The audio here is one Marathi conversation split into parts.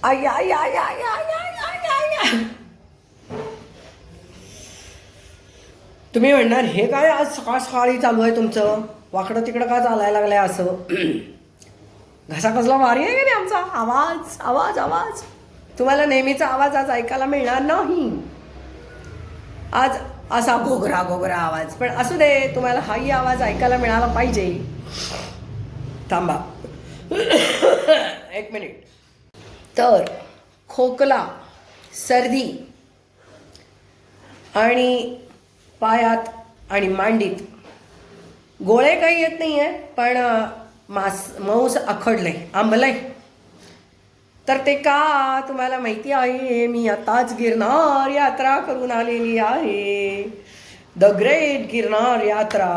I I I I I I I I I. तुम्ही म्हणणार हे काय आज सकाळ सकाळी चालू आहे तुमचं, वाकडं तिकडं का चालायला लागलंय असं. घसा कसला भारी आहे का नाही आमचा, आवाज आवाज आवाज. तुम्हाला नेहमीचा आवाज आज ऐकायला मिळणार नाही. आज असा घोगरा घोगरा आवाज, पण असू दे, तुम्हाला हाही आवाज ऐकायला मिळाला पाहिजे. थांबा एक मिनिट. तर खोकला, सर्दी आणि पायात आणि मांडीत गोळे काही येत नाही आहे, पण मांस आखडलंय, आंबलंय. तर ते का तुम्हाला माहिती आहे, मी आताच गिरनार यात्रा करून आलेली आहे. द ग्रेट गिरनार यात्रा.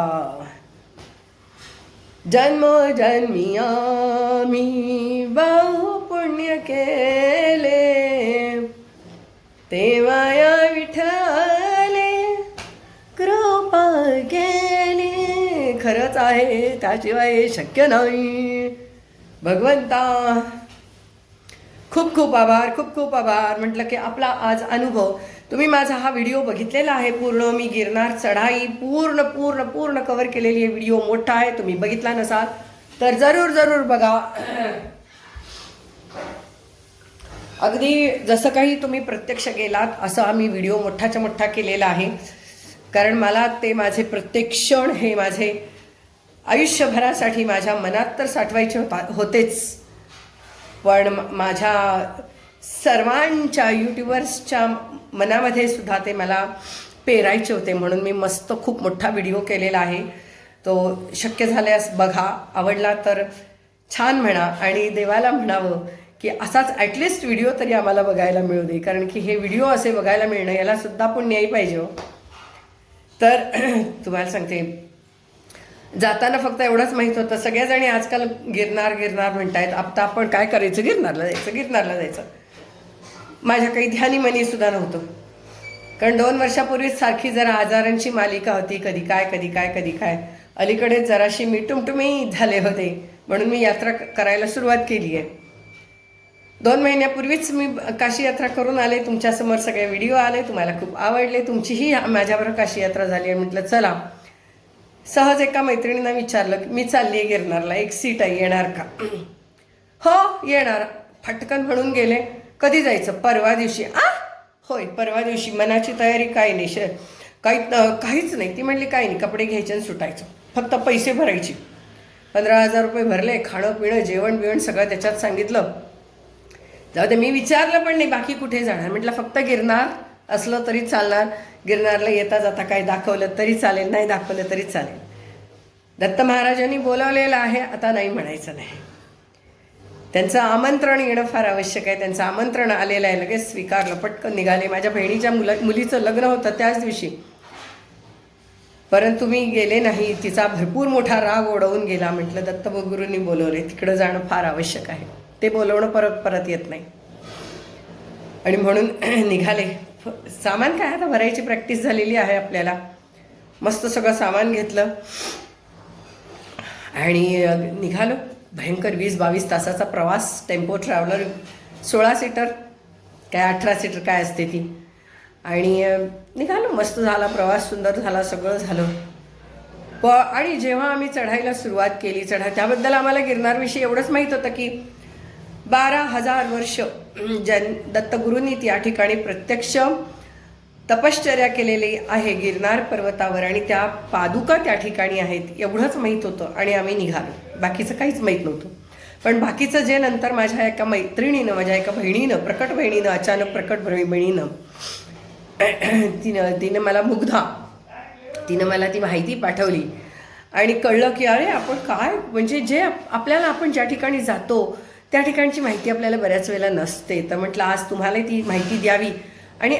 जन्म जन्मी आम्ही बहु पुण्य केले, तेव्हा या विठ्ठले कृपा केली. खरंच आहे, त्याशिवाय शक्य नाही. भगवंता खूप खूप आभार, खूप खूप आभार. म्हटलं की आपला आज अनुभव, तुम्ही माझा हा व्हिडिओ बघितलेला आहे पूर्ण. मी गिरनार चढाई पूर्ण पूर्ण पूर्ण कव्हर केलेली आहे. व्हिडिओ मोठा आहे, तुम्ही बघितला नसाल तर जरूर जरूर बघा. अगदी जसं काही तुम्ही प्रत्यक्ष गेलात असं आम्ही व्हिडिओ मोठाच्या मोठा केलेला आहे. कारण मला ते माझे प्रत्येक क्षण हे माझे आयुष्यभरासाठी माझ्या मनात तर साठवायचे होतेच, पण माझ्या सर्वांच्या यूट्यूबर्सच्या मनामध्ये सुद्धा ते मला पेरायचे होते. म्हणून मी मस्त खूप मोठा व्हिडिओ केलेला आहे. तो शक्य झाल्यास बघा, आवडला तर छान म्हणा आणि देवाला म्हणावं की असाच ॲटलिस्ट व्हिडिओ तरी आम्हाला बघायला मिळू दे. कारण की हे व्हिडिओ असे बघायला मिळणं याला सुद्धा पुण्याही पाहिजे हो. तर तुम्हाला सांगते, जाताना फक्त एवढंच माहीत होतं, सगळ्याजणी आजकाल गिरनार गिरनार म्हणतायत. आता आपण काय करायचं, गिरनारला जायचं गिरनारला जायचं. माझ्या काही ध्यानी मनी सुद्धा नव्हतं, कारण 2 वर्षापूर्वीच सारखी जरा आजारांची मालिका होती. कधी काय कधी काय कधी काय. अलीकडेच जराशी मी टुमटुमी झाले होते, म्हणून मी यात्रा करायला सुरुवात केली आहे. 2 महिन्यापूर्वीच मी काशी यात्रा करून आले. तुमच्यासमोर सगळे व्हिडिओ आले, तुम्हाला खूप आवडले. तुमचीही माझ्याबरोबर काशी यात्रा झाली आहे. म्हटलं चला. सहज एका मैत्रिणीनं विचारलं, मी चालली आहे गिरनारला, एक सीट आहे, येणार का? हो येणार, फटकन म्हणून गेले. कधी जायचं? परवा दिवशी. होय परवा दिवशी. मनाची तयारी काही नाही, काहीच नाही. ती म्हणली काही नाही, कपडे घ्यायचे आणि सुटायचं, फक्त पैसे भरायचे. 15,000 रुपये भरले, खाणं पिणं जेवण बिवण सगळं त्याच्यात सांगितलं. जाऊ दे, मी विचारलं पण नाही बाकी कुठे जाणार. म्हटलं फक्त गिरनार असलं तरी चालणार, गिरनारला येता जाता काही दाखवलं तरी चालेल, नाही दाखवलं तरी चालेल. दत्त महाराजांनी बोलावलेलं आहे, आता नाही म्हणायचं नाही. त्यांचं आमंत्रण येणं फार आवश्यक आहे. त्यांचं आमंत्रण आलेलं आहे, लगेच स्वीकारलं, पटकन निघाले. माझ्या बहिणीच्या मुलीचं लग्न होतं त्याच दिवशी, परंतु मी गेले नाही. तिचा भरपूर मोठा राग ओढवून गेला. म्हटलं दत्तगुरूंनी बोलवले, तिकडं जाणं फार आवश्यक आहे. ते बोलवणं परत परत येत नाही, आणि म्हणून निघाले. सामान काय आता भरायची प्रॅक्टिस झालेली आहे आपल्याला. मस्त सगळं सामान घेतलं आणि निघालो. भयंकर 20-22 तासाचा प्रवास. टेम्पो ट्रॅव्हलर 16 सीटर काय 18 सीटर काय असते ती. आणि निघालो. मस्त झाला प्रवास, सुंदर झाला, सगळं झालं. आणि जेव्हा आम्ही चढायला सुरुवात केली, त्याबद्दल आम्हाला गिरनारविषयी एवढंच माहीत होतं की 12,000 वर्ष दत्तगुरूंनी त्या ठिकाणी प्रत्यक्ष तपश्चर्या केलेली आहे गिरनार पर्वतावर, आणि त्या पादुका त्या ठिकाणी आहेत, एवढंच माहीत होतं. आणि आम्ही निघालो, बाकीचं काहीच माहीत नव्हतं. पण बाकीचं जे नंतर माझ्या एका मैत्रिणीनं, माझ्या एका बहिणीनं, प्रकट बहिणीनं, अचानक प्रकट बहिणीनं तिनं मला तिनं मला ती माहिती पाठवली. आणि कळलं की अरे आपण काय, म्हणजे जे आपल्याला, आपण ज्या ठिकाणी जातो त्या ठिकाणची माहिती आपल्याला बऱ्याच वेळेला नसते. तर म्हटलं आज तुम्हाला ती माहिती द्यावी, आणि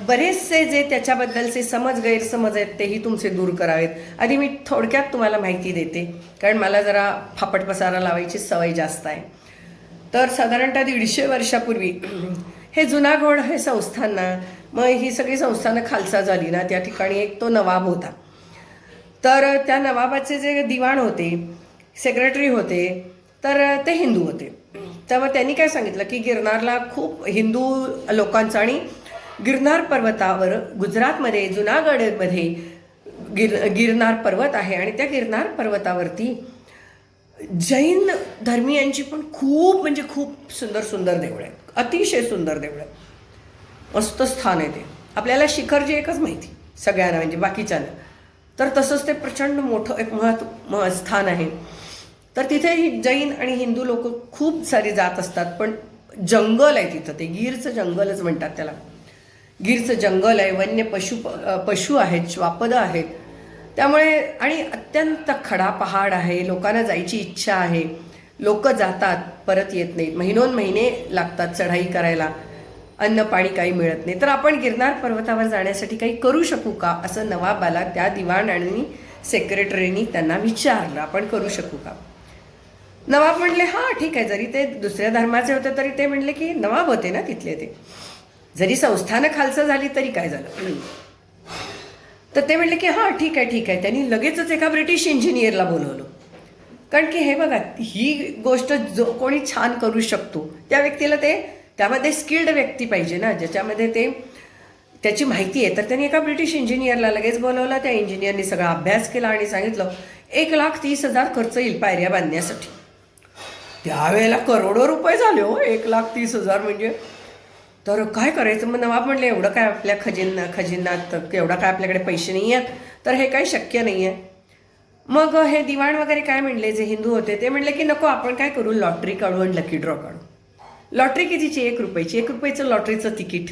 बरेचसे जे त्याच्याबद्दलचे गैरसमज आहेत तेही तुमचे दूर करावेत. आधी मी थोडक्यात तुम्हाला माहिती देते, कारण मला जरा फापट पसारा लावायची सवय जास्त आहे. तर साधारणतः 150 वर्षापूर्वी हे जुनागड हे संस्थान ना, मग ही सगळी संस्थानं खालसा झाली ना, त्या ठिकाणी एक तो नवाब होता. तर त्या नवाबाचे जे दिवाण होते, सेक्रेटरी होते, तर ते हिंदू होते. त्यामुळे त्यांनी काय सांगितलं की गिरनारला खूप हिंदू लोकांचा आणि गिरनार पर्वतावर गुजरातमध्ये जुनागडमध्ये गिरनार पर्वत आहे आणि त्या गिरनार पर्वतावरती जैन धर्मीयांची पण खूप म्हणजे खूप सुंदर सुंदर देवळं आहेत, अतिशय सुंदर देवळं आहेत, मस्त स्थान आहे ते. आपल्याला शिखरजी एकच माहिती सगळ्यांना म्हणजे बाकीच्यांना, तर तसंच ते प्रचंड मोठं एक स्थान आहे. तर तिथे जैन आणि हिंदू लोक खूप सारी जात असतात, पण जंगल आहे तिथं, ते गीरचं जंगलच म्हणतात त्याला. गीरचं जंगल आहे, वन्य पशु आहेत, श्वापदं आहेत, त्यामुळे आणि अत्यंत खडा पहाड आहे. लोकांना जायची इच्छा आहे, लोक जातात परत येत नाहीत, महिने लागतात चढाई करायला, अन्न पाणी काही मिळत नाही. तर आपण गिरनार पर्वतावर जाण्यासाठी काही करू शकू का, असं नवाबाला त्या दिवाण आणि सेक्रेटरीनी त्यांना विचारलं, आपण करू शकू का. नवाब म्हणले हां ठीक आहे. जरी ते दुसऱ्या धर्माचे होते तरी ते म्हणले की नवाब होते ना तिथले, ते जरी संस्थानं खालचं झाली तरी काय झालं. तर ते म्हणले की हां ठीक आहे. त्यांनी लगेचच एका ब्रिटिश इंजिनियरला बोलवलं, कारण की हे बघा, ही गोष्ट जो कोणी छान करू शकतो त्या व्यक्तीला त्यामध्ये स्किल्ड व्यक्ती पाहिजे ना, ज्याच्यामध्ये त्याची माहिती आहे. तर त्यांनी एका ब्रिटिश इंजिनियरला लगेच बोलवलं. त्या इंजिनियरनी सगळा अभ्यास केला आणि सांगितलं 1,30,000 खर्च येईल पायऱ्या बांधण्यासाठी. त्यावेळेला करोडो रुपये झाले हो, 1,30,000 म्हणजे. तर काय करायचं मग. नवाब म्हणले एवढं काय आपल्या खजिन्यात एवढा काय आपल्याकडे पैसे नाही आहेत, तर हे काही शक्य नाही आहे. मग हे दिवाण वगैरे काय म्हणले, जे हिंदू होते ते म्हणले की नको, आपण काय करू, लॉटरी काढू आणि लकी ड्रॉ काढू. लॉटरी कितीची, 1 रुपयाची, 1 रुपयाचं लॉटरीचं तिकीट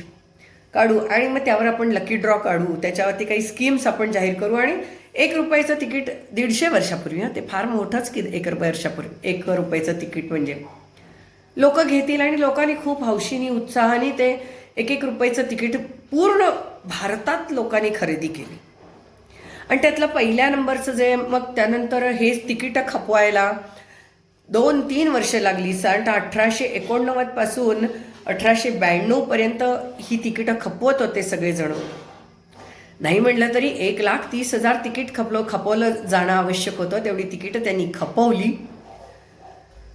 काढू आणि मग त्यावर आपण लकी ड्रॉ काढू, त्याच्यावरती काही स्कीम्स आपण जाहीर करू आणि 1 रुपयाचं तिकीट 150 वर्षापूर्वी, ते फार मोठंच की 1 वर्षापूर्वी 1 रुपयाचं तिकीट म्हणजे लोक घेतील. आणि लोकांनी खूप हौशीने उत्साहाने ते 1 रुपयाचं तिकीट पूर्ण भारतात लोकांनी खरेदी केली. आणि त्यातलं पहिल्या नंबरचं जे, मग त्यानंतर हे तिकीटं खपवायला 2-3 वर्ष लागली. 1889 पासून 1892 पर्यंत ही तिकीटं खपवत होते सगळेजण. नाही म्हटलं तरी 1,30,000 तिकीट खपवलं जाणं आवश्यक होतं. तेवढी तिकीटं त्यांनी खपवली.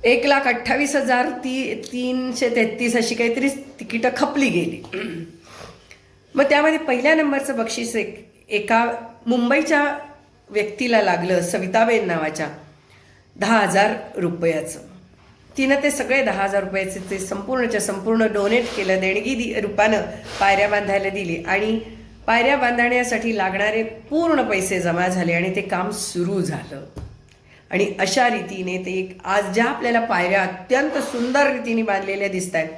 1,28,333 अशी काहीतरी तिकीटं खपली गेली. मग त्यामध्ये पहिल्या नंबरचं बक्षीस एका मुंबईच्या व्यक्तीला लागलं, सविताबेन नावाच्या, 10,000 रुपयाचं. तिनं ते सगळे 10,000 रुपयाचे ते संपूर्णच्या संपूर्ण डोनेट केलं, देणगी रूपानं पायऱ्या बांधायला दिली. आणि पायऱ्या बांधण्यासाठी लागणारे पूर्ण पैसे जमा झाले आणि ते काम सुरू झालं. आणि अशा रीतीने ते आज ज्या आपल्याला पायऱ्या अत्यंत सुंदर रीतीने बांधलेल्या दिसत आहेत,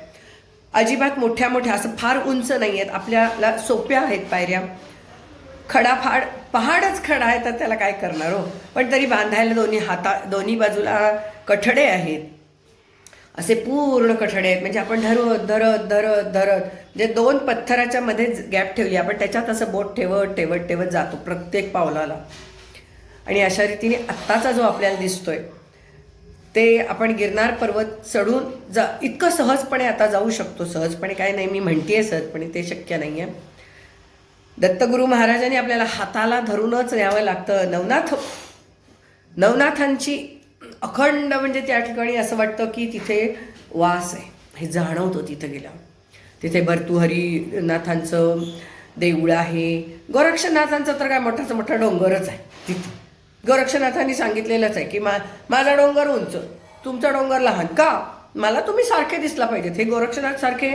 अजिबात मोठ्या असं फार उंच नाही आहेत, आपल्याला सोप्या आहेत पायऱ्या. पहाडच खडा आहे तर त्याला काय करणार हो, पण तरी बांधायला दोन्ही बाजूला कठडे आहेत, असे पूर्ण कठडे आहेत. म्हणजे आपण धरत म्हणजे 2 पत्थराच्या मध्ये गॅप ठेवली आपण, त्याच्यात असं बोट ठेवत जातो प्रत्येक पावलाला. आणि अशा रीतीने आत्ताचा जो आपल्याला दिसतोय ते आपण गिरनार पर्वत चढून इतकं सहजपणे आता जाऊ शकतो. सहजपणे काय नाही, मी म्हणतेय सहजपणे, ते शक्य नाही आहे. दत्तगुरू महाराजांनी आपल्याला हाताला धरूनच न्यावं लागतं. नवनाथांची अखंड म्हणजे त्या ठिकाणी असं वाटतं की तिथे वास आहे, हे जाणवतो तिथं गेल्यावर. तिथे भर्तृहरीनाथांचं देऊळ आहे. गोरक्षनाथांचं तर काय मोठाचं मोठा डोंगरच आहे तिथं. गोरक्षनाथांनी सांगितलेलंच आहे की माझा डोंगर उंच, तुमचा डोंगर लहान का, मला तुम्ही सारखे दिसला पाहिजेत. हे गोरक्षनाथ सारखे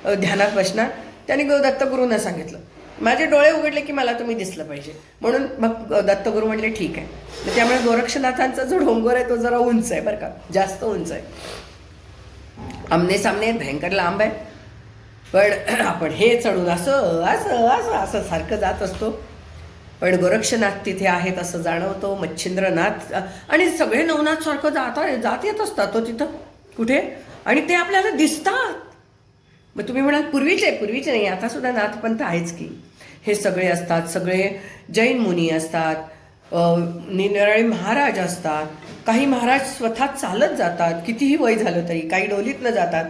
ध्यानात बसणार. त्यांनी दत्तगुरूंना सांगितलं, माझे डोळे उघडले की मला तुम्ही दिसलं पाहिजे. म्हणून मग दत्तगुरू म्हणले ठीक आहे. त्यामुळे गोरक्षनाथांचा जो डोंगर आहे तो जरा उंच आहे बरं का, जास्त उंच आहे. आमने सामने भयंकर लांब आहे, पण आपण हे चढून असं असं असं असं सारखं जात असतो. पण गोरक्षनाथ तिथे आहेत असं जाणवतो. मच्छिंद्रनाथ आणि सगळे नवनाथ सारखं जात येत असतात तो तिथं कुठे, आणि ते आपल्याला दिसतात. मग तुम्ही म्हणाल पूर्वीचे नाही, आता सुद्धा नाथपंथ आहेच की. हे सगळे असतात, सगळे जैन मुनी असतात, निरनिराळे महाराज असतात. काही महाराज स्वतः चालत जातात, कितीही वय झालं तरी. काही डोलीतनं जातात.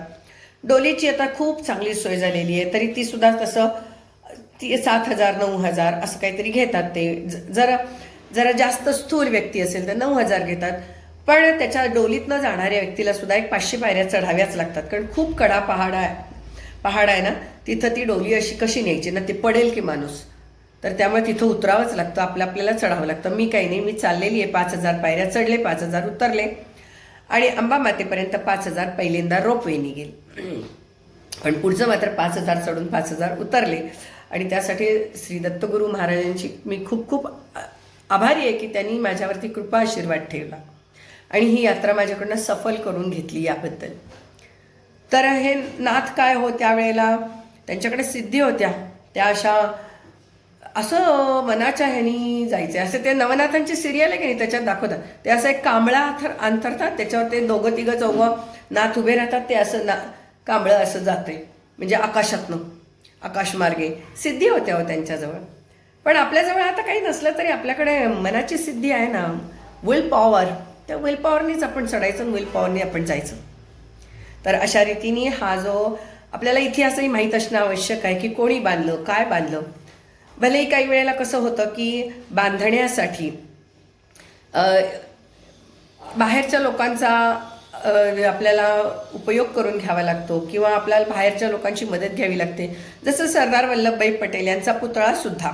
डोलीची आता खूप चांगली सोय झालेली आहे, तरी ती सुद्धा तसं 7,000 9,000 असं काहीतरी घेतात. ते जरा जास्त स्थूल व्यक्ती असेल तर 9,000 घेतात. पण त्याच्या डोलीतनं जाणाऱ्या व्यक्तीला सुद्धा एक 500 पायऱ्या चढाव्याच लागतात, कारण खूप कडा पहाड आहे ना, तिथं ती डोली अशी कशी न्यायची ना, ती पडेल की माणूस. तर त्यामुळे तिथं उतरावंच लागतं, आपल्याला चढावं लागतं. मी काही नाही, मी चाललेली आहे, 5000 पायऱ्या चढले, 5000 उतरले आणि अंबा मातेपर्यंत 5000 पहिल्यांदा रोपवेने गेले. पण पुढचं मात्र 5000 चढून 5000 उतरले. आणि त्यासाठी श्री दत्तगुरू महाराजांची मी खूप खूप आभारी आहे की त्यांनी माझ्यावरती कृपा आशीर्वाद ठेवला आणि ही यात्रा माझ्याकडनं सफल करून घेतली याबद्दल. तर हे नाथ काय हो, त्यावेळेला त्यांच्याकडे सिद्धी होत्या, त्या अशा असं मनाच्या ह्यानी जायचे. असं ते नवनाथांची सिरियल आहे की नाही, त्याच्यात दाखवतात ते असं एक कांबळा अंथरतात, त्याच्यावर ते दोघं तिघं चौघं नाथ उभे राहतात, ते असं कांबळं असं जाते, म्हणजे आकाशातनं आकाशमार्गे. सिद्धी होत्या हो त्यांच्याजवळ. पण आपल्याजवळ आता काही नसलं तरी आपल्याकडे मनाची सिद्धी आहे ना, विल पॉवर. त्या विल पॉवरनीच आपण चढायचं, विल पॉवरनी आपण जायचं. तर अशा रीतीने हा जो आपल्याला इतिहासही माहीत असणं आवश्यक आहे की कोणी बांधलं, काय बांधलं. भलेही काही वेळेला कसं होतं की बांधण्यासाठी बाहेरच्या लोकांचा आपल्याला उपयोग करून घ्यावा लागतो किंवा आपल्याला बाहेरच्या लोकांची मदत घ्यावी लागते. जसं सरदार वल्लभभाई पटेल यांचा पुतळा सुद्धा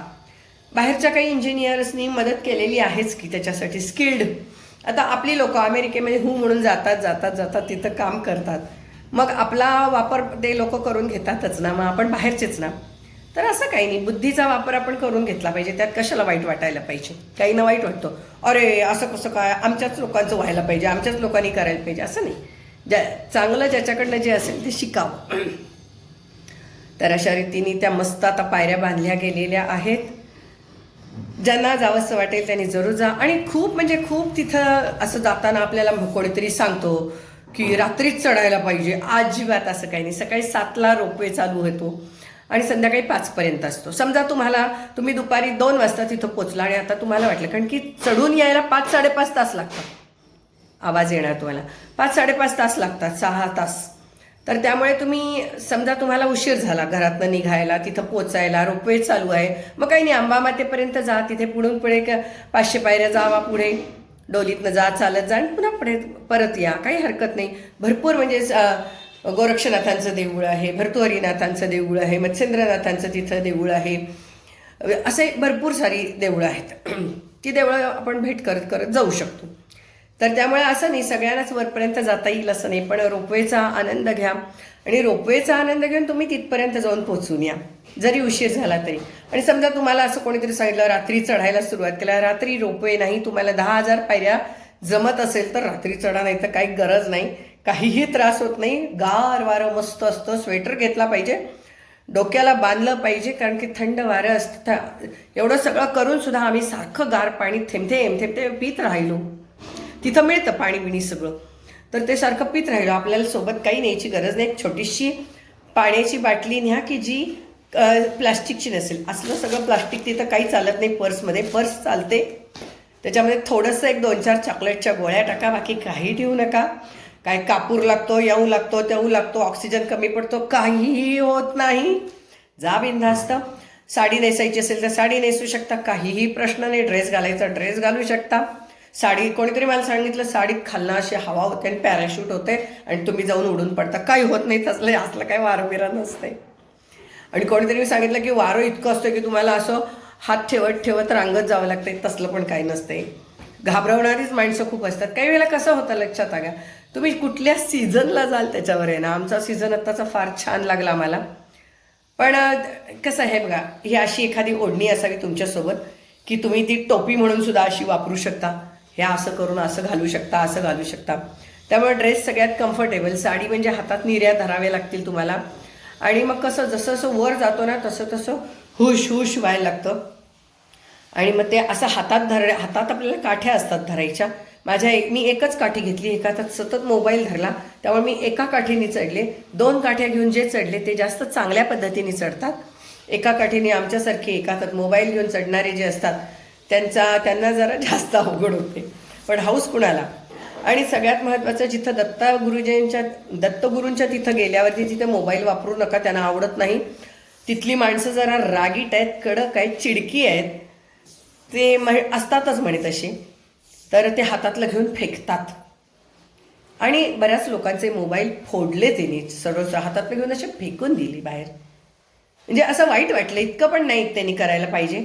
बाहेरच्या काही इंजिनियर्सनी मदत केलेली आहेच की त्याच्यासाठी, स्किल्ड. आता आपली लोक अमेरिकेमध्ये म्हणून जातात तिथं काम करतात, मग आपला वापर ते लोक करून घेतातच ना, मग आपण बाहेरचेच ना. तर असं काही नाही, बुद्धीचा वापर आपण करून घेतला पाहिजे. त्यात कशाला वाईट वाटायला पाहिजे. काही ना वाईट वाटतो, अरे असं कसं काय, आमच्याच लोकांचं व्हायला पाहिजे, आमच्याच लोकांनी करायला पाहिजे, असं नाही. चांगलं ज्याच्याकडनं जे असेल ते शिकावं. तर अशा रीतीने त्या मस्त आता पायऱ्या बांधल्या गेलेल्या आहेत. ज्यांना जावंसं वाटेल त्यांनी जरूर जा. आणि खूप म्हणजे खूप तिथं असं जाताना आपल्याला कोणीतरी सांगतो की रात्रीच चढायला पाहिजे, अजिबात असं काही नाही. सकाळी 7ला रोपवे चालू होतो आणि संध्याकाळी 5पर्यंत असतो. समजा तुम्ही दुपारी 2 वाजता तिथं पोचला आणि आता तुम्हाला वाटलं, कारण की चढून यायला 5-5.5 तास लागतात. आवाज येणार तुम्हाला, 5-5.5 तास लागतात, 6 तास. तर त्यामुळे समजा तुम्हाला उशीर झाला घरातनं निघायला, तिथं पोचायला, रोपवे चालू आहे, मग काही नाही, अंबा मातेपर्यंत जा, तिथे पुढे 500 पायऱ्या जावा, पुढे डोलीतनं जा, चालत जा आणि पुन्हा पुढे परत या, काही हरकत नाही. भरपूर म्हणजे गोरक्षनाथांचं देऊळ आहे, भर्तृहरीनाथांचं देऊळ आहे, मत्स्येंद्रनाथांचं तिथं देऊळ आहे, असे भरपूर सारी देऊळं आहेत. ती देवळं आपण भेट करत करत जाऊ शकतो. तर त्यामुळे असं नाही सगळ्यांनाच वरपर्यंत जाता येईल असं नाही, पण रोपवेचा आनंद घ्या आणि रोपवेचा आनंद घेऊन तुम्ही तिथपर्यंत जाऊन पोहोचून या, जरी उशीर झाला तरी. आणि समजा तुम्हाला असं कोणीतरी सांगितलं रात्री चढायला सुरुवात केला, रात्री रोपवे नाही, तुम्हाला 10,000 पायऱ्या जमत असेल तर रात्री चढा, नाही तर काही गरज नाही, काहीही त्रास होत नाही. गार वारं मस्त असतं, स्वेटर घेतला पाहिजे, डोक्याला बांधलं पाहिजे, कारण की थंड वारं असतं. एवढं सगळं करून सुद्धा आम्ही सारखं गार पाणी थेंब पित राहिलो. तिथं मिळतं पाणी बिणी सगळं, तर ते सारखं पित राहिलो. आपल्याला सोबत काही न्यायची गरज नाही, एक छोटीशी पाण्याची बाटली न्या की जी प्लास्टिकची नसेल. असलं सगळं प्लास्टिक तिथं काही चालत नाही. पर्स चालते, त्याच्यामध्ये थोडंसं 1-2-4 चॉकलेटच्या गोळ्या टाका, बाकी काही ठेवू नका. काय कापूर लागतो, येऊ लागतो, तेऊ लागतो, ऑक्सिजन कमी पडतो, काहीही होत नाही. जा बिनधास्त. साडी नेसायची असेल तर साडी नेसू शकता, काहीही प्रश्न नाही. ड्रेस घालायचा ड्रेस घालू शकता. साडी, कोणीतरी मला सांगितलं साडीत खालना अशी हवा होते आणि पॅराशूट होते आणि तुम्ही जाऊन उडून पडता, काही होत नाही असलं काही वारं बिरा नसते. आणि कोणीतरी सांगितलं की वारं इतकं असतं की तुम्हाला असं हात ठेवत रांगत जावं लागतंय, तसलं पण काही नसते. घाबरवणारीच माणसं खूप असतात. काही वेळेला कसं होतं लक्षात आगा, तुम्ही कुठल्या सीझनला जाल त्याच्यावर आहे ना. आमचा सीझन आत्ताचा फार छान लागला आम्हाला. पण कसं आहे बघा, ही अशी एखादी ओढणी असावी तुमच्यासोबत की तुम्ही ती टोपी म्हणून सुद्धा अशी वापरू शकता. हे असं करून असं घालू शकता. त्यामुळे ड्रेस सगळ्यात कम्फर्टेबल. साडी म्हणजे हातात निर्या धराव्या लागतील तुम्हाला. आणि मग कसं जसं वर जातो ना तसं हुश व्हायला लागतं. आणि मग ते असं हातात आपल्याला काठ्या असतात धरायच्या. मी एकच काठी घेतली, एका हातात सतत मोबाईल धरला, त्यामुळे मी एका काठीने चढले. 2 काठ्या घेऊन जे चढले ते जास्त चांगल्या पद्धतीने चढतात. एका काठीने आमच्यासारखे एका हातात मोबाईल घेऊन चढणारे जे असतात त्यांना जरा जास्त अवघड होते. पण हाऊस कुणाला. आणि सगळ्यात महत्त्वाचं, जिथं दत्तगुरूंच्या तिथं गेल्यावरती तिथं मोबाईल वापरू नका, त्यांना आवडत नाही. तिथली माणसं जरा रागीट आहेत, कडक आहेत, चिडकी आहेत, ते असतातच म्हणे तशी. तर ते हातातलं घेऊन फेकतात. आणि बऱ्याच लोकांचे मोबाईल फोडले त्यांनी, सर्व हातातलं घेऊन असे फेकून दिली बाहेर. म्हणजे असं वाईट वाटलं. इतकं पण नाही त्यांनी करायला पाहिजे,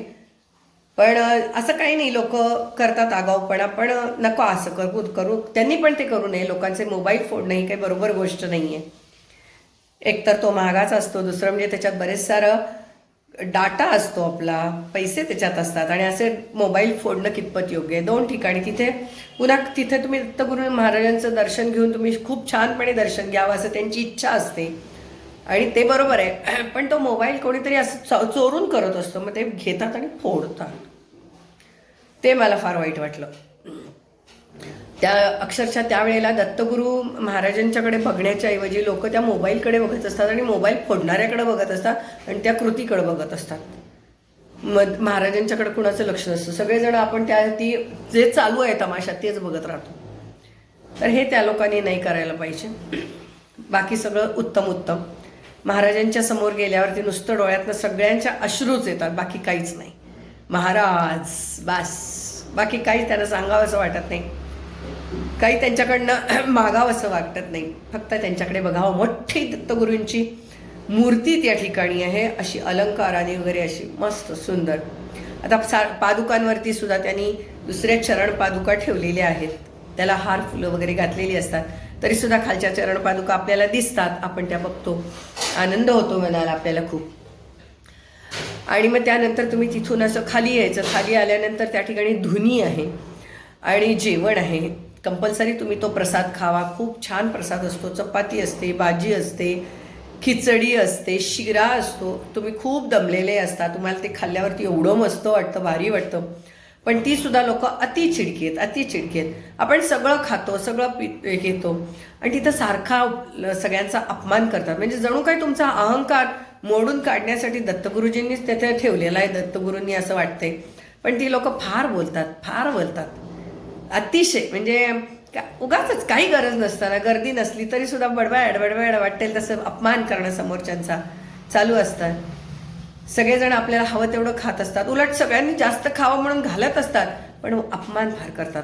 पण असं काही नाही, लोक करतात आगाऊपणा, पण नको असं करू त्यांनी पण ते करू नये. लोकांचे मोबाईल फोडणं ही काही बरोबर गोष्ट नाही आहे. एकतर तो महागाचा असतो, दुसरं म्हणजे त्याच्यात बरेच सारं डाटा असतो, आपला पैसे त्याच्यात असतात, आणि असे मोबाईल फोडणं कितपत योग्य आहे. 2 ठिकाणी तिथे पुन्हा तिथे तुम्ही दत्तगुरू महाराजांचं दर्शन घेऊन तुम्ही खूप छानपणे दर्शन घ्यावं असं त्यांची इच्छा असते, आणि ते बरोबर आहे. पण तो मोबाईल कोणीतरी असं चोरून करत असतो, मग ते घेतात आणि फोडतात. ते मला फार वाईट वाटलं. त्या अक्षरशः त्यावेळेला दत्तगुरू महाराजांच्याकडे बघण्याच्या ऐवजी लोक त्या मोबाईलकडे बघत असतात, आणि मोबाईल फोडणाऱ्याकडे बघत असतात, आणि त्या कृतीकडे बघत असतात. मग महाराजांच्याकडे कुणाचं लक्ष नसतं. सगळेजण आपण ती जे चालू आहे तमाशा तेच बघत राहतो. तर हे त्या लोकांनी नाही करायला पाहिजे. बाकी सगळं उत्तम उत्तम. महाराजांच्या समोर गेल्यावरती नुसतं डोळ्यातनं सगळ्यांच्या अश्रूच येतात, बाकी काहीच नाही. महाराज बस, बाकी काही त्यांना सांगावं असं वाटत नाही, काही त्यांच्याकडनं मागावं असं वाटत नाही. फक्त त्यांच्याकडे बघावं. मोठी दत्तगुरूंची मूर्ती त्या ठिकाणी आहे, अशी अलंकाराने वगैरे अशी मस्त सुंदर. आता पादुकांवरती सुद्धा त्यांनी दुसऱ्या चरण पादुका ठेवलेल्या आहेत, त्याला हार फुलं वगैरे घातलेली असतात, तरी सुद्धा खालच्या चरण पादुका आपल्याला दिसतात, आपण त्या बघतो, आनंद होतो मनाला आपल्याला खूप. आणि मग त्यानंतर तुम्ही तिथून असं खाली यायचं. खाली आल्यानंतर त्या ठिकाणी धुनी आहे आणि जेवण आहे. कंपल्सरी तुम्ही तो प्रसाद खावा. खूप छान प्रसाद असतो. चपाती असते, भाजी असते, खिचडी असते, शिरा असतो. तुम्ही खूप दमलेले असता, तुम्हाला ते खाल्ल्यावरती एवढं मस्त वाटतं, भारी वाटतं, पण ती सुद्धा लोक अति चिडकी आहेत. आपण सगळं खातो, सगळं घेतो, आणि तिथं सारखा सगळ्यांचा अपमान करतात. म्हणजे जणू काही तुमचा अहंकार मोडून काढण्यासाठी दत्तगुरुजींनीच तिथे ठेवलेला आहे, दत्तगुरूंनी असं वाटतंय. पण ती लोक फार बोलतात अतिशय. म्हणजे उगाच काही गरज नसताना, गर्दी नसली तरी सुद्धा बडबड वाटेल तसं अपमान करणं समोरच्यांचा चालू असतात. सगळेजण आपल्याला हवं तेवढं खात असतात, उलट सगळ्यांनी जास्त खावं म्हणून घालत असतात, पण अपमान फार करतात.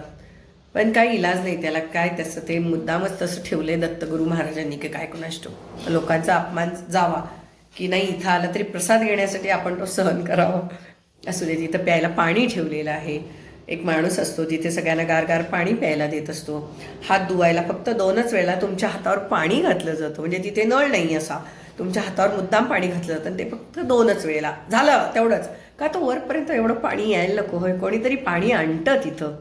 पण काही इलाज नाही त्याला. काय तसं ते मुद्दामच तसं ठेवलंय दत्तगुरू महाराजांनी की काय कोणास ठाऊक. लोकांचा अपमान जावा की नाही, इथं आलं तरी प्रसाद घेण्यासाठी आपण तो सहन करावा. असू दे. तिथं प्यायला पाणी ठेवलेलं आहे. एक माणूस असतो जिथे सगळ्यांना गार पाणी प्यायला देत असतो. हात धुवायला फक्त 2च वेळेला तुमच्या हातावर पाणी घातलं जातं. म्हणजे तिथे नळ नाही असा, तुमच्या हातावर मुद्दाम पाणी घातलं जातं, ते फक्त 2च वेळेला झालं तेवढंच. का तो वरपर्यंत एवढं पाणी यायला नको होय? कोणीतरी पाणी आणतं तिथं.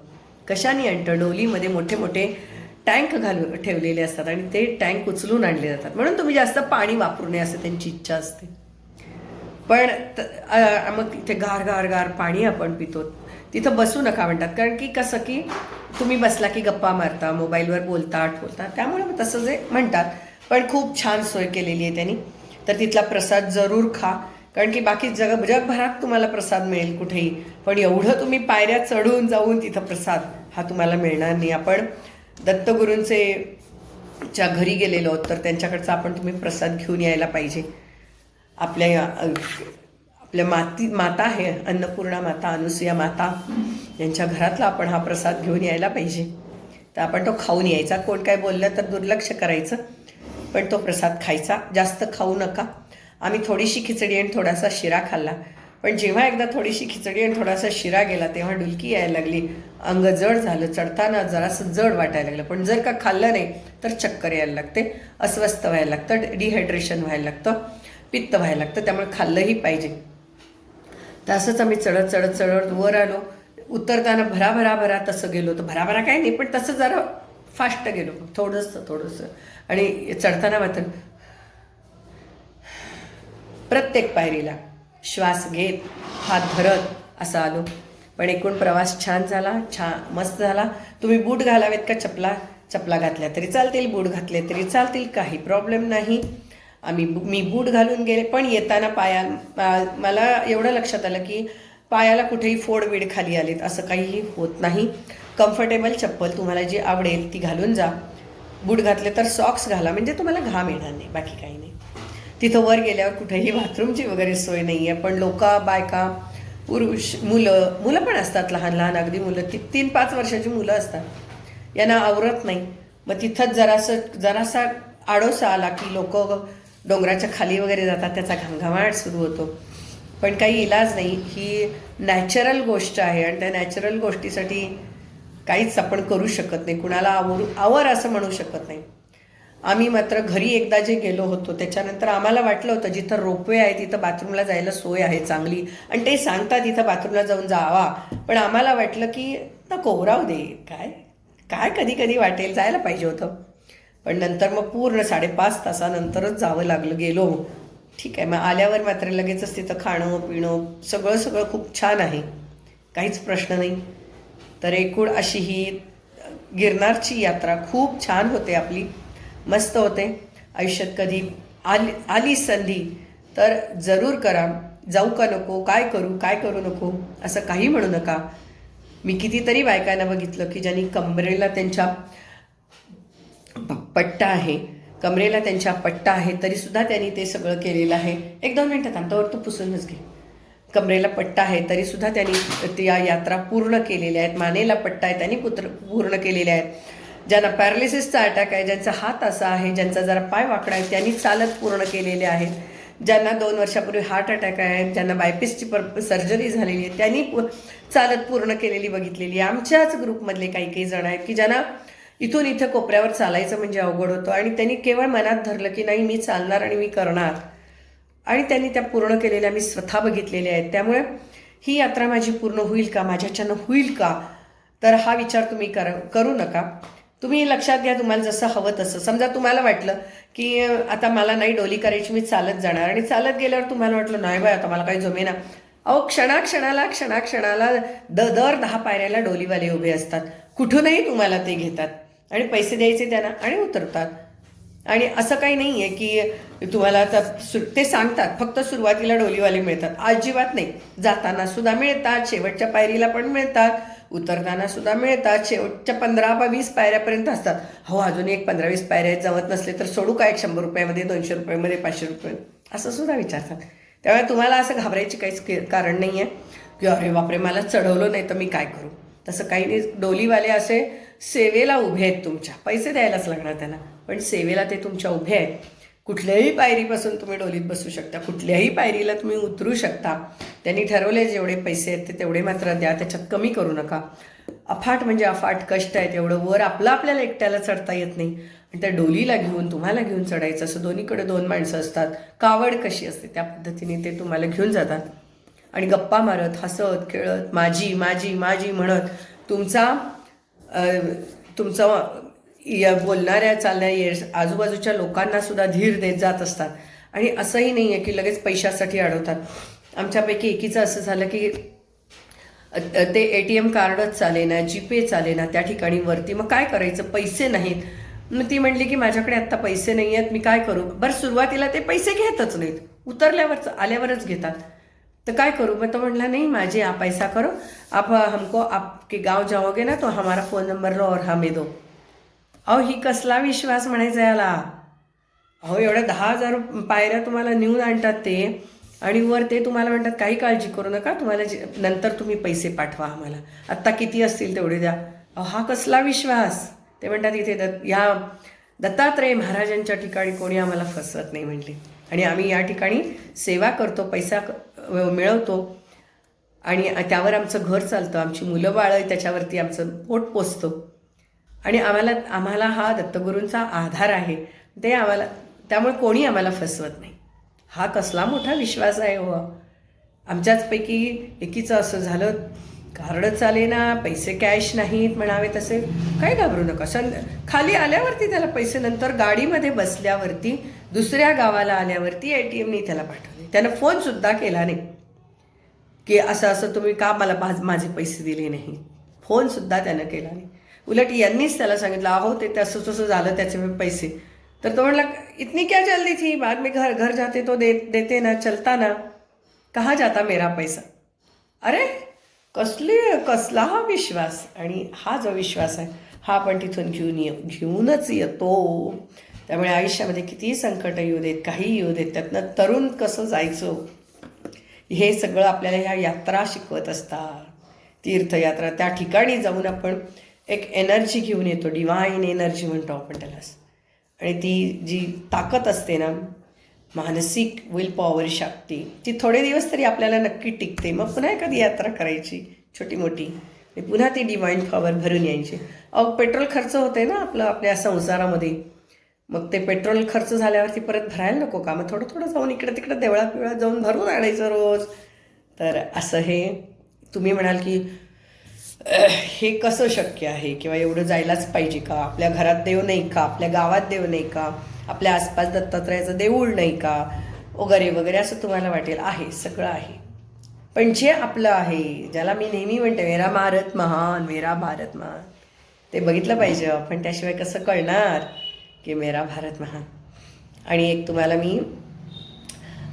कशाने आणतं? डोलीमध्ये मोठे मोठे टँक ठेवलेले असतात, आणि ते टँक उचलून आणले जातात. म्हणून तुम्ही जास्त पाणी वापरू नये असं त्यांची इच्छा असते. पण मग तिथे गार पाणी आपण पितो. तिथं बसू नका म्हणतात, कारण की कसं की तुम्ही बसला की गप्पा मारता, मोबाईलवर बोलता, त्यामुळे तसं जे म्हणतात. पण खूप छान सोय केलेली आहे त्यांनी. तर तिथला प्रसाद जरूर खा, कारण की बाकी जगभरात तुम्हाला प्रसाद मिळेल कुठेही, पण एवढं तुम्ही पायऱ्या चढून जाऊन तिथं प्रसाद हा तुम्हाला मिळणार नाही. आपण दत्तगुरूंच्या घरी गेलेलो आहोत, तर त्यांच्याकडचा तुम्ही प्रसाद घेऊन यायला पाहिजे. आपल्या माता आहे, अन्नपूर्णा माता, अनुसूया माता, यांच्या घरातला आपण हा प्रसाद घेऊन यायला पाहिजे. तर आपण तो खाऊन यायचा. कोण काय बोललं तर दुर्लक्ष करायचं, पण तो प्रसाद खायचा. जास्त खाऊ नका. आम्ही थोडीशी खिचडी आणि थोडासा शिरा खाल्ला, पण जेव्हा एकदा थोडीशी खिचडी आणि थोडासा शिरा गेला तेव्हा डुलकी यायला लागली, अंग जड झालं, चढताना जरासं जड वाटायला लागलं. पण जर का खाल्लं नाही तर चक्कर यायला लागते, अस्वस्थ व्हायला लागतं, डिहायड्रेशन व्हायला लागतं, पित्त व्हायला लागतं. त्यामुळे खाल्लंही पाहिजे. तर असंच आम्ही चढत वर आलो. उतरताना भरा तसं गेलो, तर भरा काय नाही, पण तसं जरा फास्ट गेलो, थोडंसं. आणि चढताना मात्र प्रत्येक पायरीला श्वास घेत, हात धरत असं आलो. पण एकूण प्रवास छान झाला, मस्त झाला. तुम्ही बूट घालावेत का चपला घातल्या तरी चालतील, बूट घातले तरी चालतील, काही प्रॉब्लेम नाही. मी बूट घालून गेले, पण येताना मला एवढं लक्षात आलं की पायाला कुठेही फोडबीड खाली आलीत असं काहीही होत नाही. कम्फर्टेबल चप्पल तुम्हाला जी आवडेल ती घालून जा. बूट घातले तर सॉक्स घाला, म्हणजे तुम्हाला घाम येणार नाही, बाकी काही नाही. तिथं वर गेल्यावर कुठेही बाथरूमची वगैरे सोय नाही आहे, पण बायका पुरुष, मुलं पण असतात, लहान लहान अगदी मुलं, 3-5 वर्षाची मुलं असतात, यांना आवरत नाही. मग तिथंच जरासा आडोसा आला की लोक डोंगराच्या खाली वगैरे जातात, त्याचा घमघमाट सुरू होतो. पण काही इलाज नाही, ही नॅचरल गोष्ट आहे आणि त्या नॅचरल गोष्टीसाठी काहीच आपण करू शकत नाही, कुणाला आवर असं म्हणू शकत नाही. आम्ही मात्र घरी एकदा जे गेलो होतो त्याच्यानंतर आम्हाला वाटलं होतं जिथं रोपवे आहे तिथं बाथरूमला जायला सोय आहे चांगली, आणि ते सांगतात तिथं बाथरूमला जाऊन जावा, पण आम्हाला वाटलं की नको राहू दे, काय काय कधी कधी वाटेल, जायला पाहिजे होतं. पण नंतर मग पूर्ण 5.5 तासानंतरच जावं लागलं. गेलो, ठीक आहे. मग आल्यावर मात्र लगेचच तिथं खाणं पिणं सगळं खूप छान आहे, काहीच प्रश्न नाही. तर एकूण अशी ही गिरनारची यात्रा खूप छान होते आपली, मस्त होते. आयुष्यात कधी आली संधी तर जरूर करा. जाऊ का नको, काय करू नको असं काही म्हणू नका. मी कितीतरी बायकांना बघितलं की ज्यांनी कमरेला त्यांच्या पट्टा आहे तरीसुद्धा त्यांनी ते सगळं केलेलं आहे. 1-2 मिनटं थांबतावर तू पुसूनच घे. कमरेला पट्टा आहे तरीसुद्धा त्यांनी त्या यात्रा पूर्ण केलेल्या आहेत. मानेला पट्टा आहे त्यांनी पूर्ण केलेले आहेत. ज्यांना पॅरालिसिसचा अटॅक आहे, ज्यांचा हात असा आहे, ज्यांचा जरा पाय वाकडा आहे, त्यांनी चालत पूर्ण केलेले आहेत. ज्यांना 2 वर्षापूर्वी हार्ट अटॅक आहे, ज्यांना बायपेसची सर्जरी झालेली आहे, त्यांनी चालत पूर्ण केलेली बघितलेली आहे. आमच्याच ग्रुपमधले काही जण आहेत की ज्यांना इथून इथं कोपऱ्यावर चालायचं म्हणजे अवघड होतं, आणि त्यांनी केवळ मनात धरलं की नाही मी चालणार आणि मी करणार, आणि त्यांनी त्या पूर्ण केलेल्या मी स्वतः बघितलेल्या आहेत. त्यामुळे ही यात्रा माझी पूर्ण होईल का, माझ्याच्यानं होईल का, तर हा विचार तुम्ही करू नका. तुम्ही लक्षात घ्या तुम्हाला जसं हवं तसं. समजा तुम्हाला वाटलं की आता मला नाही डोली करायची, मी चालत जाणार, आणि चालत गेल्यावर तुम्हाला वाटलं नाही बाय आता मला काही जमेना, अहो क्षणाक्षणाला दर 10 पायऱ्याला डोलीवाले उभे असतात, कुठूनही तुम्हाला ते घेतात आणि पैसे द्यायचे त्यांना आणि उतरतात. आणि असं काही नाही आहे की तुम्हाला आता ते सांगतात फक्त सुरुवातीला डोलीवाले मिळतात, अजिबात नाही. जाताना सुद्धा मिळतात, शेवटच्या पायरीला पण मिळतात, उतरताना सुद्धा मिळतात, शेवटच्या 15-20 पायऱ्यापर्यंत असतात. हो अजून एक 15-20 पायऱ्या जमत नसले तर सोडू काय 100 रुपयामध्ये, 200 रुपयामध्ये, 500 रुपये असं सुद्धा विचारतात. त्यामुळे तुम्हाला असं घाबरायची काहीच कारण नाही आहे की अरे बापरे मला चढवलं नाही तर मी काय करू, तसं काही नाही. डोलीवाले असे सेवेला उभे आहेत, तुमच्या पैसे द्यायलाच लागणार त्यांना, पण सेवेला ते तुमच्या उभे आहेत. कुठल्याही पायरीपासून तुम्ही डोलीत बसू शकता, कुठल्याही पायरीला तुम्ही उतरू शकता. त्यांनी ठरवले जेवढे पैसे आहेत ते तेवढे मात्र द्या, त्याच्यात कमी करू नका. अफाट म्हणजे अफाट कष्ट आहेत, एवढं वर आपल्याला एकट्याला चढता येत नाही, आणि त्या डोलीला घेऊन तुम्हाला घेऊन चढायचं. असं दोन्हीकडे 2 माणसं असतात, कावड कशी असते त्या पद्धतीने ते तुम्हाला घेऊन जातात, आणि गप्पा मारत हसत खेळत माझी माझी माझी म्हणत तुमचा बोलणाऱ्या चालणाऱ्या आजूबाजूच्या लोकांना सुद्धा धीर देत जात असतात. आणि असंही नाही आहे की लगेच पैशासाठी अडवतात. आमच्यापैकी एकीचं असं झालं की ते ATM कार्डच चालेना, जीपे चालेना त्या ठिकाणी वरती. मग काय करायचं, पैसे नाहीत. मग ती म्हणली की माझ्याकडे आत्ता पैसे नाही आहेत, मी काय करू. बरं सुरुवातीला ते पैसे घेतच नाहीत, आल्यावरच घेतात. तो काय करू, मैं तो म्हणला नहीं माझे आप ऐसा करो, आप हमको आपके गांव जाओगे ना तो हमारा फ़ोन नंबर लो और हमें दो. अहो ही कसला विश्वास म्हणायचा याला. अहो एवढ्या 10,000 पायऱ्या तुम्हाला नेऊन आणतात ते, आणि वर ते तुम्हाला म्हणतात काही काळजी करू नका, तुम्हाला नंतर तुम्ही पैसे पाठवा आम्हाला, आत्ता किती असतील तेवढे द्या. अहो हा कसला विश्वास. ते म्हणतात इथे ह्या दत्तात्रय महाराजांच्या ठिकाणी कोणी आम्हाला फसवत नाही म्हटले, आणि आम्ही या ठिकाणी सेवा करतो, पैसा मिळवतो, आणि त्यावर आमचं घर चालतं, आमची मुलं बाळं त्याच्यावरती आमचं पोट पोचतं, आणि आम्हाला हा दत्तगुरूंचा आधार आहे. त्यामुळे कोणी आम्हाला फसवत नाही. हा कसला मोठा विश्वास आहे हो. आमच्याचपैकी एकीचं असं झालं, कार्ड चालेना, पैसे कॅश नाहीत म्हणावे तसे. काय घाबरू नका, खाली आल्यावरती त्याला पैसे, नंतर गाडीमध्ये बसल्यावरती दुसऱ्या गावाला आल्यावरती ATMने त्याला पाठवले. त्यानं फोनसुद्धा केला नाही की असं तुम्ही का मला माझे पैसे दिले नाही, फोनसुद्धा त्यानं केला नाही. उलट यांनीच त्याला सांगितलं अहो ते तसं झालं त्याचे पैसे. तर तो म्हणला इतनी क्या जल्दी थी, बाद में घर जाते तो देते ना, चलता ना, कहाँ जाता मेरा पैसा. अरे कसला हा विश्वास. आणि हा जो विश्वास आहे हा आपण तिथून घेऊनच येतो. त्यामुळे आयुष्यामध्ये कितीही संकट येऊ देत, काही येऊ देत, त्यातनं तरुण कसं जायचं हे सगळं आपल्याला ह्या यात्रा शिकवत असतात. तीर्थयात्रा, त्या ठिकाणी जाऊन आपण एक एनर्जी घेऊन येतो, डिवाईन एनर्जी म्हणतो आपण त्याला. आणि ती जी ताकद असते ना, मानसिक विल पॉवर शक्ती, ती थोडे दिवस तरी आपल्याला नक्की टिकते. मग पुन्हा एखादी यात्रा करायची छोटी मोठी, पुन्हा ती डिवाईन पॉवर भरून यायची. पेट्रोल खर्च होते ना आपल्या संसारामध्ये, मग ते पेट्रोल खर्च झाल्यावरती परत भरायला नको का? मग थोडं थोडं जाऊन इकडे तिकडे देवळात जाऊन भरून आणायचं रोज. तर असं हे तुम्ही म्हणाल की हे कसं शक्य आहे, किंवा एवढं जायलाच पाहिजे का? आपल्या घरात देव नाही का? आपल्या गावात देव नाही का? आपल्या आसपास दत्तात्रयाचं देऊळ नाही का? वगैरे वगैरे असं तुम्हाला वाटेल. आहे, सगळं आहे. पण जे आपलं आहे, ज्याला मी नेहमी म्हणते मेरा भारत महान, मेरा भारत महान, ते बघितलं पाहिजे आपण. त्याशिवाय कसं कळणार की मेरा भारत महान. आणि एक तुम्हाला मी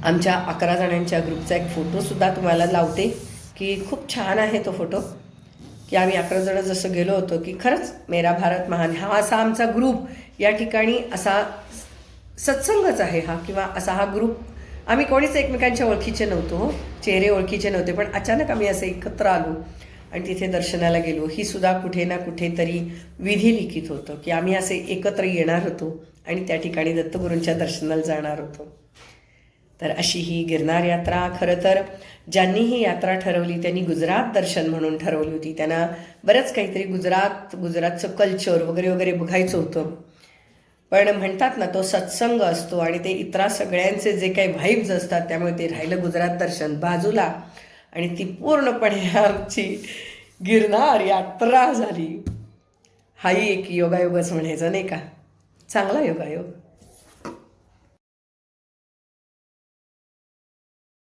आमच्या 11 जणांच्या ग्रुपचा एक फोटोसुद्धा तुम्हाला लावते, की खूप छान आहे तो फोटो. की आम्ही 11 जण जसं गेलो होतो, की खरंच मेरा भारत महान हा असा आमचा ग्रुप, या ठिकाणी असा सत्संगच आहे हा, किंवा असा हा ग्रुप. आम्ही कोणीच एकमेकांच्या ओळखीचे नव्हतो, चेहरे ओळखीचे नव्हते, पण अचानक आम्ही असे एकत्र आलो आणि तिथे दर्शनाला गेलो. ही सुद्धा कुठे ना कुठेतरी विधी लिखित होतं, की आम्ही असे एकत्र येणार होतो आणि त्या ठिकाणी दत्तगुरूंच्या दर्शनाला जाणार होतो. तर अशी ही गिरनार यात्रा, खरं तर ज्यांनी ही यात्रा ठरवली त्यांनी गुजरात दर्शन म्हणून ठरवली होती. त्यांना बरंच काहीतरी गुजरातचं कल्चर वगैरे वगैरे बघायचं होतं. पण म्हणतात ना, तो सत्संग असतो आणि ते इतरा सगळ्यांचे जे काही व्हाईब्स असतात, त्यामुळे ते राहिलं गुजरात दर्शन बाजूला आणि ती पूर्णपणे आमची गिरनार यात्रा झाली. हाही एक योगायोगच म्हणायचं नाही का? चांगला योगायोग.